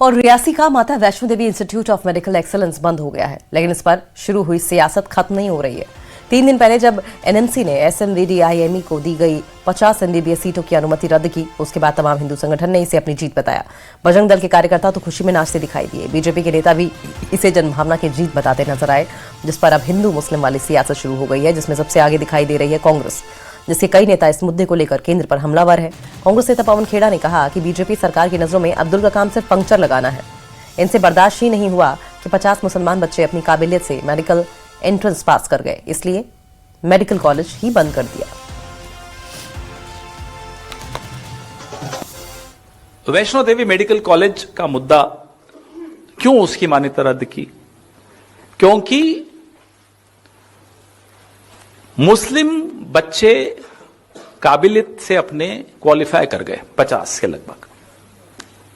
और रियासी का माता Vaishno Devi institute of medical excellence बंद हो गया है, लेकिन इस पर शुरू हुई सियासत खत्म नहीं हो रही है। 3 दिन पहले जब एनएमसी ने एसएमवीडीआईएमई को दी गई 50 एमबीबीएस सीटों की अनुमति रद्द की, उसके बाद तमाम हिंदू संगठन ने इसे अपनी जीत बताया। बजरंग दल के कार्यकर्ता तो खुशी में नाचते दिखाई दिए। बीजेपी के नेता भी इसे जनभावना की जीत बताते नजर आए, जिस पर अब हिंदू मुस्लिम वाली सियासत शुरू हो गई है, जिसमें सबसे आगे दिखाई दे रही है कांग्रेस, जिसके कई नेता इस मुद्दे को लेकर केंद्र पर हमलावर है। कांग्रेस नेता पवन खेड़ा ने कहा कि बीजेपी सरकार की नजरों में अब्दुल का काम सिर्फ पंक्चर लगाना है। इनसे बर्दाश्त ही नहीं हुआ कि 50 मुसलमान बच्चे अपनी काबिलियत से मेडिकल एंट्रेंस पास कर गए, इसलिए मेडिकल कॉलेज ही बंद कर दिया। वैष्णो देवी मेडिकल कॉलेज का मुद्दा क्यों उसकी मान्यता रद्द की? क्योंकि मुस्लिम बच्चे काबिलियत से अपने क्वालिफाई कर गए 50 के लगभग।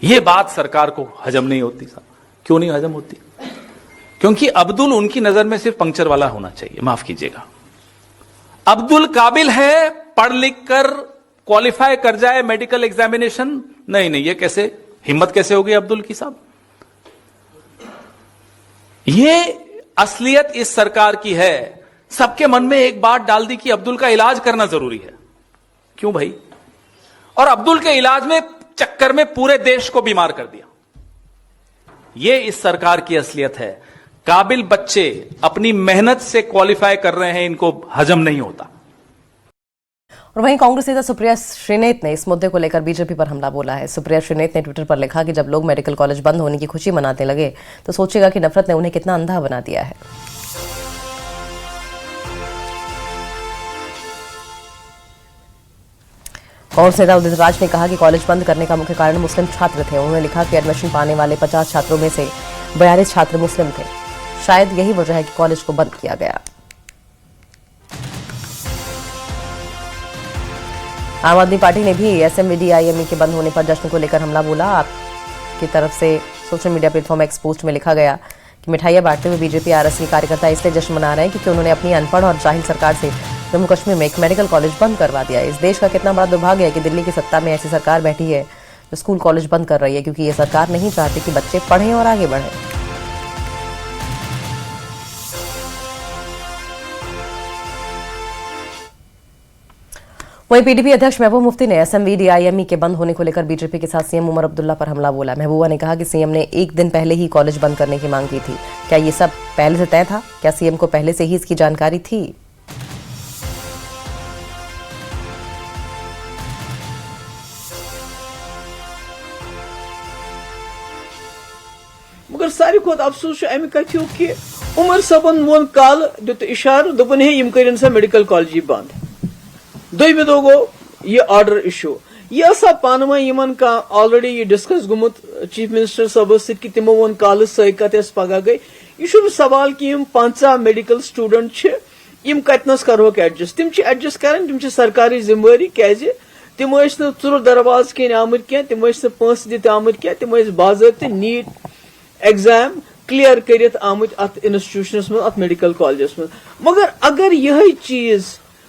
यह बात सरकार को हजम नहीं होती। साहब क्यों नहीं हजम होती? क्योंकि अब्दुल उनकी नजर में सिर्फ पंक्चर वाला होना चाहिए। माफ कीजिएगा, अब्दुल काबिल है, पढ़ लिख कर क्वालिफाई कर जाए मेडिकल एग्जामिनेशन। नहीं, ये कैसे, हिम्मत कैसे होगी अब्दुल की? साहब ये असलियत इस सरकार की है। सबके मन में एक बात डाल दी कि अब्दुल का इलाज करना जरूरी है। क्यों भाई? और अब्दुल के इलाज में चक्कर में पूरे देश को बीमार कर दिया। यह इस सरकार की असलियत है। काबिल बच्चे अपनी मेहनत से क्वालिफाई कर रहे हैं, इनको हजम नहीं होता। और वहीं कांग्रेस नेता सुप्रिया श्रीनेत ने इस मुद्दे को लेकर बीजेपी पर हमला बोला है। सुप्रिया श्रीनेत ने ट्विटर पर लिखा कि जब लोग मेडिकल कॉलेज बंद होने की खुशी मनाने लगे तो सोचेगा कि नफरत ने उन्हें कितना अंधा बना दिया है। कांग्रेस नेता उदित राज ने कहा कि कॉलेज बंद करने का मुख्य कारण मुस्लिम छात्र थे। उन्होंने लिखा कि एडमिशन पाने वाले 50 छात्रों में से 42 छात्र मुस्लिम थे। शायद यही वजह है कि कॉलेज को बंद किया गया। आम आदमी पार्टी ने भी एसएमवीडीआईएमई के बंद होने पर जश्न को लेकर हमला बोला। आपकी तरफ से social media platform x post में लिखा गया कि मिठाइयां बांटते हुए बीजेपी आरएसपी कार्यकर्ता इसलिए जश्न मना रहे हैं क्योंकि उन्होंने अपनी अनपढ़ और जाहिल सरकार से जम्मू कश्मीर में एक मेडिकल कॉलेज बंद करवा दिया। इस देश का कितना बड़ा दुर्भाग्य है कि दिल्ली की सत्ता में ऐसी सरकार बैठी है जो स्कूल कॉलेज बंद कर रही है, क्योंकि ये सरकार नहीं चाहती कि बच्चे पढ़ें और आगे बढ़ें। वहीं पीडीपी अध्यक्ष महबूबा मुफ्ती ने एसएमवीडीआईएमई के बंद होने को लेकर बीजेपी के साथ सीएम उमर अब्दुल्ला पर हमला बोला। महबूबा ने कहा कि सीएम ने 1 दिन पहले ही कॉलेज बंद करने की मांग की थी। क्या ये सब पहले से तय था? क्या सीएम को पहले से ही इसकी जानकारी थी? मगर सारी खुद अफसोस अमि कथो कि उमर सबन वोन काल दुत इशार दोपन है यम करें सा मेडिकल कॉलेज बंद। दोमे दो गो ये ऑर्डर इशू। यह सा पानवा यमन का ऑलरेडी ये डिस्कस गुमुत चीफ मिनिस्टर साहब कि तिमो वोन काल सत पगह गई। यह सवाल कि 50 मेडिकल स्टूडेंट यम कतनस करो एडजस्ट। तिम एडजस्ट कर, तिम सरकारी जिम्मेवारी क्या तिम चुर दरवाज कन आमत क्या, तिम पंस दित आमत क्या, तिम बाज़ाब्ते नीट एग्जाम क्लियर कर आमत अत इंस्टीट्यूशन में, अत मेडिकल कॉलेज में। मगर अगर यह चीज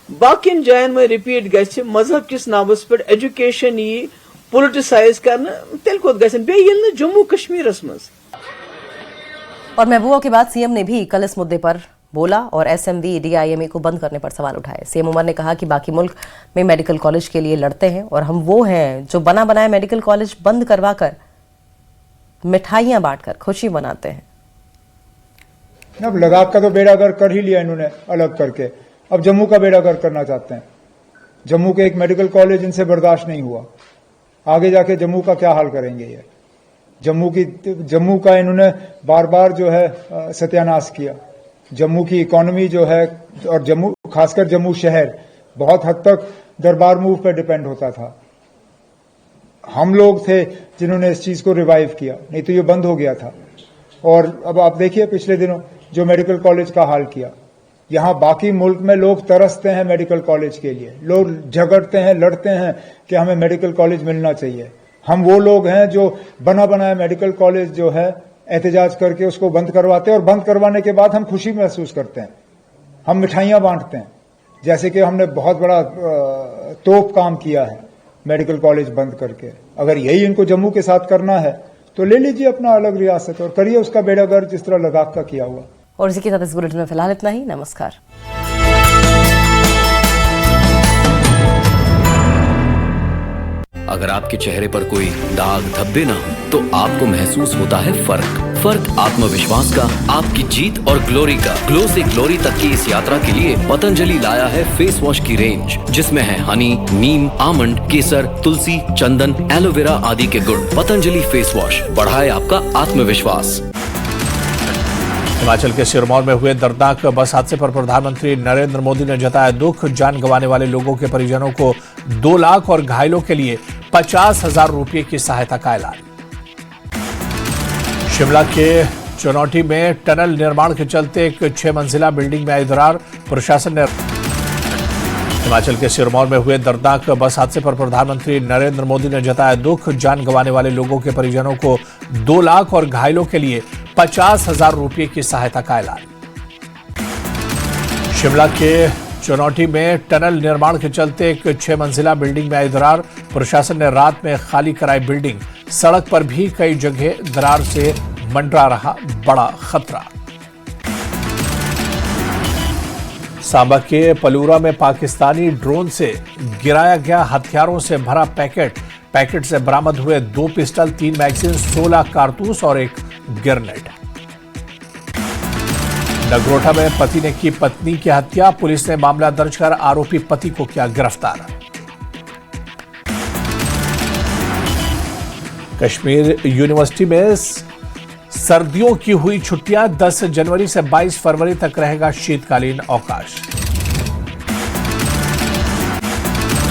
बाकिन जायन में रिपीट गछ, मजहब किस नावस पे एजुकेशन यी पोलिटिसाइज करना, तेल कोत गछन बे येल जम्मू कश्मीर में। और महबूबा के बाद सीएम ने भी कल इस मुद्दे पर बोला और एसएमवीडीआईएमई को बंद करने पर सवाल उठाए। सीएम उमर ने कहा कि बाकी मुल्क में मेडिकल कॉलेज के लिए लड़ते हैं और हम वो हैं जो बना बनाया मेडिकल कॉलेज बंद करवा कर मिठाइयां बांटकर खुशी मनाते हैं। अब लद्दाख का तो बेड़ा गर्क कर ही लिया इन्होंने अलग करके, अब जम्मू का बेड़ा गर्क करना चाहते हैं। जम्मू के एक मेडिकल कॉलेज इनसे बर्दाश्त नहीं हुआ, आगे जाके जम्मू का क्या हाल करेंगे ये? जम्मू का इन्होंने बार बार जो है सत्यानाश किया। जम्मू की इकोनॉमी जो है, और जम्मू खासकर जम्मू शहर बहुत हद तक दरबार मूव पर डिपेंड होता था। हम लोग थे जिन्होंने इस चीज को रिवाइव किया, नहीं तो ये बंद हो गया था। और अब आप देखिए पिछले दिनों जो मेडिकल कॉलेज का हाल किया। यहां बाकी मुल्क में लोग तरसते हैं मेडिकल कॉलेज के लिए, लोग झगड़ते हैं, लड़ते हैं कि हमें मेडिकल कॉलेज मिलना चाहिए। हम वो लोग हैं जो बना बनाया मेडिकल कॉलेज जो है एहतजाज करके उसको बंद करवाते हैं, और बंद करवाने के बाद हम खुशी महसूस करते हैं, हम मिठाइयां बांटते हैं, जैसे कि हमने बहुत बड़ा तोप काम किया है मेडिकल कॉलेज बंद करके। अगर यही इनको जम्मू के साथ करना है तो ले लीजिए अपना अलग रियासत और करिए उसका बेड़ा गर्क जिस तरह लद्दाख का किया हुआ। और इसी के साथ इस बुलेटिन में फिलहाल इतना ही। नमस्कार। अगर आपके चेहरे पर कोई दाग धब्बे ना हो तो आपको महसूस होता है फर्क आत्मविश्वास का, आपकी जीत और ग्लोरी का। ग्लो से ग्लोरी तक की इस यात्रा के लिए पतंजलि लाया है फेस वॉश की रेंज, जिसमें है हनी, नीम, आमंड, केसर, तुलसी, चंदन, एलोवेरा आदि के गुण। पतंजलि फेस वॉश बढ़ाए आपका आत्मविश्वास। हिमाचल के सिरमौर में हुए दर्दनाक बस हादसे पर प्रधानमंत्री नरेंद्र मोदी ने जताया दुख। जान गंवाने वाले लोगों के परिजनों को 2 लाख और घायलों के लिए 50,000 रुपये की सहायता का ऐलान। शिमला के चुनौटी में टनल निर्माण के चलते एक 6 मंजिला बिल्डिंग में आई दरार, प्रशासन ने। हिमाचल के सिरमौर में हुए दर्दनाक बस हादसे पर प्रधानमंत्री नरेंद्र मोदी ने जताया दुख। जान गंवाने वाले लोगों के परिजनों को 2 लाख और घायलों के लिए 50,000 रुपये की सहायता का ऐलान। शिमला के चुनौटी में टनल निर्माण के चलते एक 6 मंजिला बिल्डिंग में आई दरार, प्रशासन ने रात में खाली कराई बिल्डिंग। सड़क पर भी कई जगह दरार से मंडरा रहा बड़ा खतरा। सांबा के पलूरा में पाकिस्तानी ड्रोन से गिराया गया हथियारों से भरा पैकेट से बरामद हुए 2 पिस्टल, 3 मैगजीन, 16 कारतूस और एक ग्रेनेड। नगरोटा में पति ने की पत्नी की हत्या, पुलिस ने मामला दर्ज कर आरोपी पति को किया गिरफ्तार। कश्मीर यूनिवर्सिटी में सर्दियों की हुई छुट्टियां, 10 जनवरी से 22 फरवरी तक रहेगा शीतकालीन अवकाश।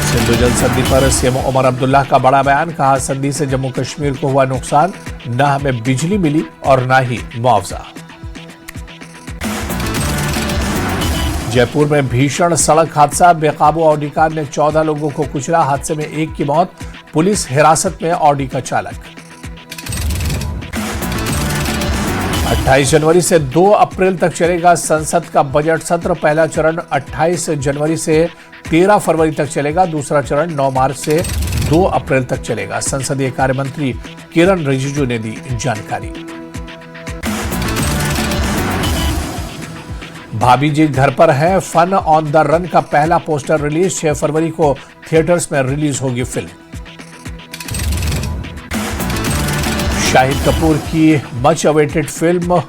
सिंधु जल संधि पर सीएम उमर अब्दुल्ला का बड़ा बयान, कहा संधि से जम्मू कश्मीर को हुआ नुकसान, न हमें बिजली मिली और न ही मुआवजा। जयपुर में भीषण सड़क हादसा, बेकाबू ऑडी कार ने 14 लोगों को कुचला, हादसे में 1 की मौत, पुलिस हिरासत में ऑडी का चालक। 28 जनवरी से 2 अप्रैल तक चलेगा संसद का बजट सत्र, पहला चरण 28 जनवरी से 13 फरवरी तक चलेगा, दूसरा चरण 9 मार्च से 2 अप्रैल तक चलेगा। संसदीय कार्य मंत्री किरण रिजिजू ने दी जानकारी। भाभी जी घर पर है, फन ऑन द रन का पहला पोस्टर रिलीज, 6 फरवरी को थिएटर्स में रिलीज होगी फिल्म। शाहिद कपूर की मच अवेटेड फिल्म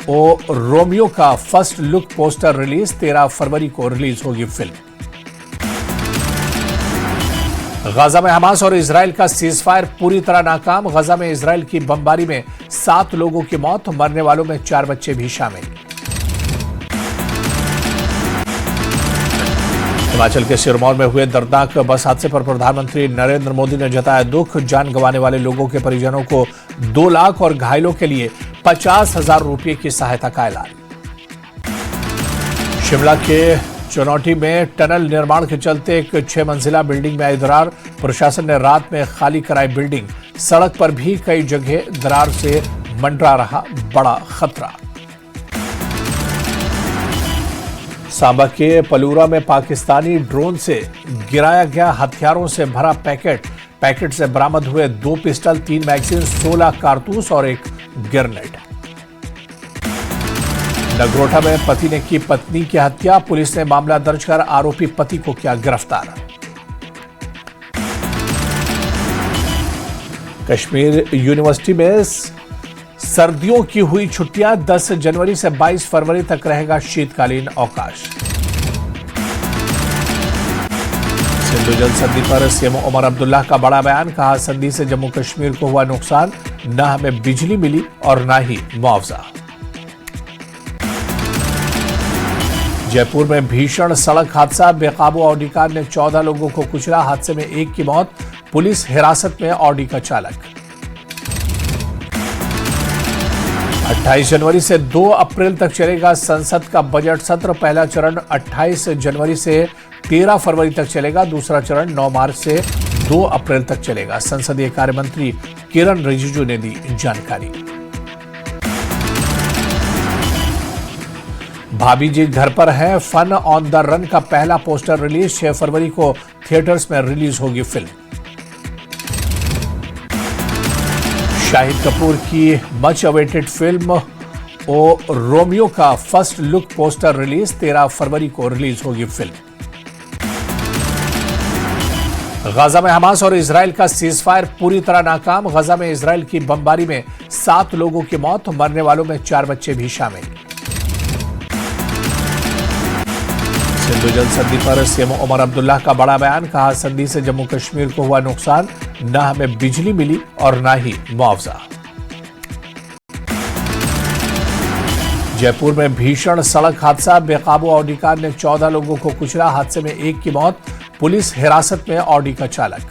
ओ रोमियो का फर्स्ट लुक पोस्टर रिलीज, 13 फरवरी को रिलीज होगी फिल्म। गाजा में हमास और इजराइल का सीजफायर पूरी तरह नाकाम, गाजा में इजराइल की बमबारी में 7 लोगों की मौत, मरने वालों में 4 बच्चे भी शामिल। हिमाचल के सिरमौर में हुए दर्दनाक बस हादसे पर प्रधानमंत्री नरेंद्र मोदी ने जताया दुख। जान गंवाने वाले लोगों के परिजनों को 2 लाख और घायलों के लिए 50,000 रुपये की सहायता का ऐलान। शिमला के चुनौटी में टनल निर्माण के चलते एक 6 मंजिला बिल्डिंग में आई दरार, प्रशासन ने रात में खाली कराई बिल्डिंग। सड़क पर भी कई जगह दरार से मंडरा रहा बड़ा खतरा। सांबा के पलूरा में पाकिस्तानी ड्रोन से गिराया गया हथियारों से भरा पैकेट से बरामद हुए 2 पिस्टल, 3 मैगजीन, 16 कारतूस और एक ग्रेनेड। नगरोटा में पति ने की पत्नी की हत्या, पुलिस ने मामला दर्ज कर आरोपी पति को किया गिरफ्तार। कश्मीर यूनिवर्सिटी में सर्दियों की हुई छुट्टियां, 10 जनवरी से 22 फरवरी तक रहेगा शीतकालीन अवकाश। सिंधु जल संधि पर सीएम उमर अब्दुल्ला का बड़ा बयान, कहा संधि से जम्मू कश्मीर को हुआ नुकसान, न हमें बिजली मिली और न ही मुआवजा। जयपुर में भीषण सड़क हादसा, बेकाबू ऑडी कार ने 14 लोगों को कुचला, हादसे में 1 की मौत, पुलिस हिरासत में ऑडी का चालक। 28 जनवरी से 2 अप्रैल तक चलेगा संसद का बजट सत्र, पहला चरण 28 जनवरी से 13 फरवरी तक चलेगा, दूसरा चरण 9 मार्च से 2 अप्रैल तक चलेगा। संसदीय कार्य मंत्री किरण रिजिजू ने दी जानकारी। भाभी जी घर पर है, फन ऑन द रन का पहला पोस्टर रिलीज, 6 फरवरी को थिएटर्स में रिलीज होगी फिल्म। शाहिद कपूर की मच अवेटेड फिल्म ओ रोमियो का फर्स्ट लुक पोस्टर रिलीज। 13 फरवरी को रिलीज होगी फिल्म। गजा में हमास और इजराइल का सीजफायर पूरी तरह नाकाम। गजा में इजराइल की बमबारी में 7 लोगों की मौत, मरने वालों में 4 बच्चे भी शामिल। सिंधु जल संधि पर सीएम उमर अब्दुल्ला का बड़ा बयान। कहा, संधि से जम्मू कश्मीर को हुआ नुकसान, न हमें बिजली मिली और न ही मुआवजा। जयपुर में भीषण सड़क हादसा। बेकाबू ऑडी कार ने 14 लोगों को कुचला। हादसे में 1 की मौत। पुलिस हिरासत में ऑडी का चालक।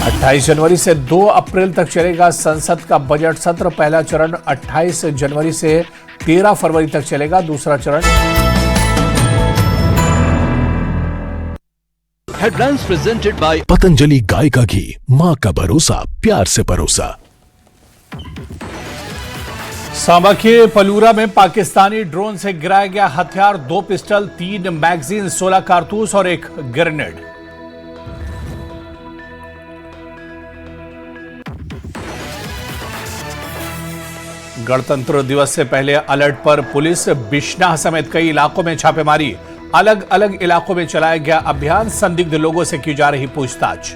28 जनवरी से 2 अप्रैल तक चलेगा संसद का बजट सत्र। पहला चरण 28 जनवरी से 13 फरवरी तक चलेगा। दूसरा चरण हेडलाइंस प्रेजेंटेड बाय पतंजलि गाय का घी, मां का भरोसा, प्यार से परोसा। सांबा के पलूरा में पाकिस्तानी ड्रोन से गिराया गया हथियार। 2 पिस्टल, 3 मैगजीन, 16 कारतूस और 1 ग्रेनेड। गणतंत्र दिवस से पहले अलर्ट पर पुलिस। बिश्नाह समेत कई इलाकों में छापेमारी। अलग अलग इलाकों में चलाया गया अभियान। संदिग्ध लोगों से की जा रही पूछताछ।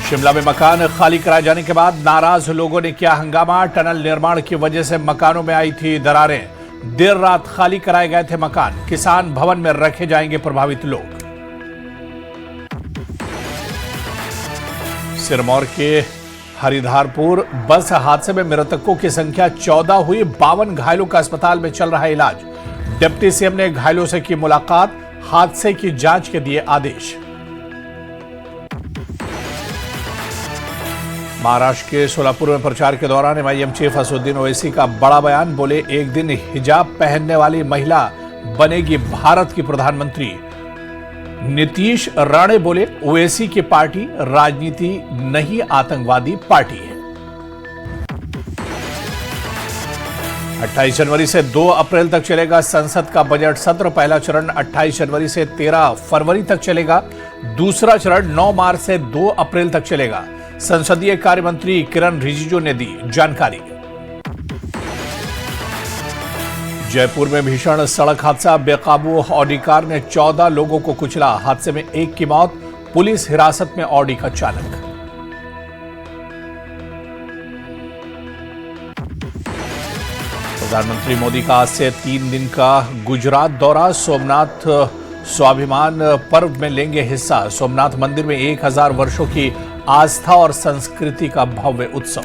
शिमला में मकान खाली कराए जाने के बाद नाराज लोगों ने किया हंगामा। टनल निर्माण की वजह से मकानों में आई थी दरारें। देर रात खाली कराए गए थे मकान। किसान भवन में रखे जाएंगे प्रभावित लोग। सिरमौर के हरिधारपुर बस हादसे में मृतकों की संख्या 14 हुई। 52 घायलों का अस्पताल में चल रहा है इलाज। डिप्टी सीएम ने घायलों से की मुलाकात। हादसे की जांच के दिए आदेश। महाराष्ट्र के सोलापुर में प्रचार के दौरान एमआईएम चीफ असदुद्दीन ओवैसी का बड़ा बयान। बोले, एक दिन हिजाब पहनने वाली महिला बनेगी भारत की प्रधानमंत्री। नीतीश राणे बोले, ओवैसी की पार्टी राजनीति नहीं आतंकवादी पार्टी है। 28 जनवरी से 2 अप्रैल तक चलेगा संसद का बजट सत्र। पहला चरण 28 जनवरी से 13 फरवरी तक चलेगा। दूसरा चरण 9 मार्च से 2 अप्रैल तक चलेगा। संसदीय कार्य मंत्री किरण रिजिजू ने दी जानकारी। जयपुर में भीषण सड़क हादसा। बेकाबू ऑडी कार ने 14 लोगों को कुचला। हादसे में 1 की मौत। पुलिस हिरासत में ऑडी का चालक। प्रधानमंत्री मोदी का आज से 3 दिन का गुजरात दौरा। सोमनाथ स्वाभिमान पर्व में लेंगे हिस्सा। सोमनाथ मंदिर में 1000 वर्षों की आस्था और संस्कृति का भव्य उत्सव।